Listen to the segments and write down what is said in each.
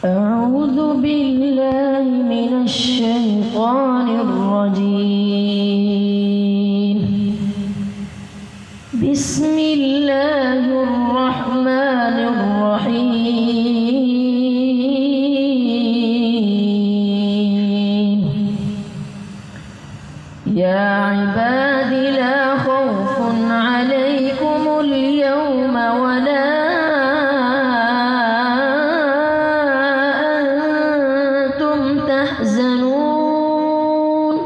أعوذ بالله من الشيطان الرجيم. بسم الله الرحمن الرحيم. يا عباد لا خوف عليكم اليوم ولا تحزنون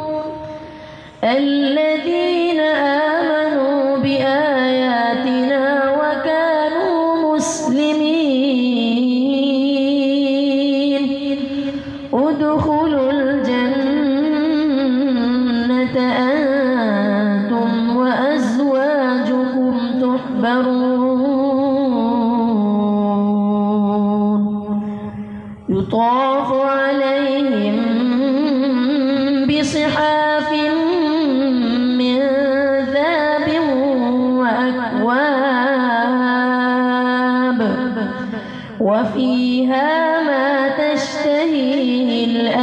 الذين آمنوا بآياتنا وكانوا مسلمين ادخلوا الجنة أنتم وأزواجكم تحبرون يطاف عليهم بصحاف من ذهب وأكواب وفيها ما تشتهيه الأنفس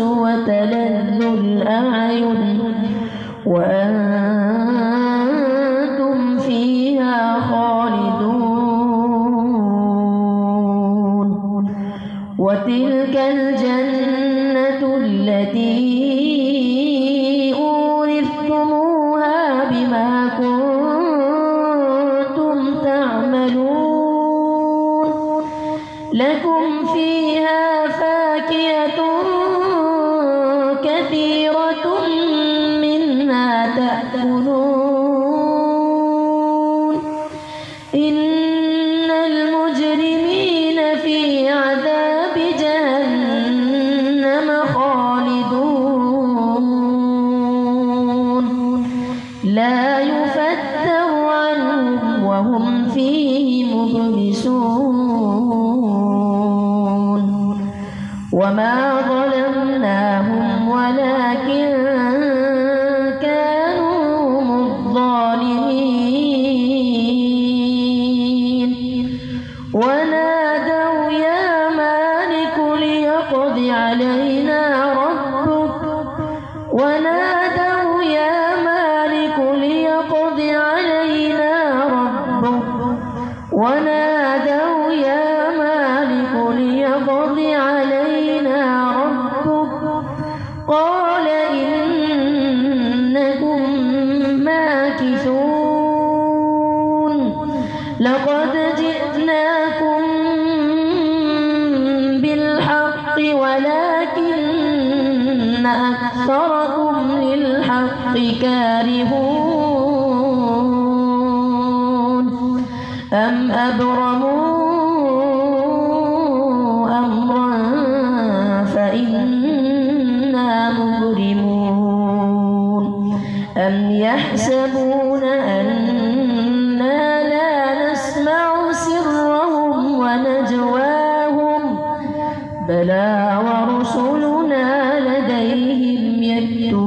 وتلذ الأعين وأنتم فيها خالدون وتلك الجنة التي أورثتموها بما كنتم تعملون لكم فيها فاكهة كثيرة منها تأكلون إن المجرمين في عذاب جهنم خالدون لا يفتر عنهم وهم فيه مبلسون وما ظلمناهم ولكن كانوا هم الظالمين ونادوا يا مالك ليقض علينا ربك ونادوا يا مالك ليقض علينا ربك ونادوا يا مالك ليقض علينا ربك قال إنكم ماكثون لقد جئناكم بالحق ولكن أكثركم للحق كارهون أم أبرموا أمرا فإنا مبرمون أم يحسبون أنا لا نسمع سرهم ونجواهم بلى ورسلنا لديهم يكتبون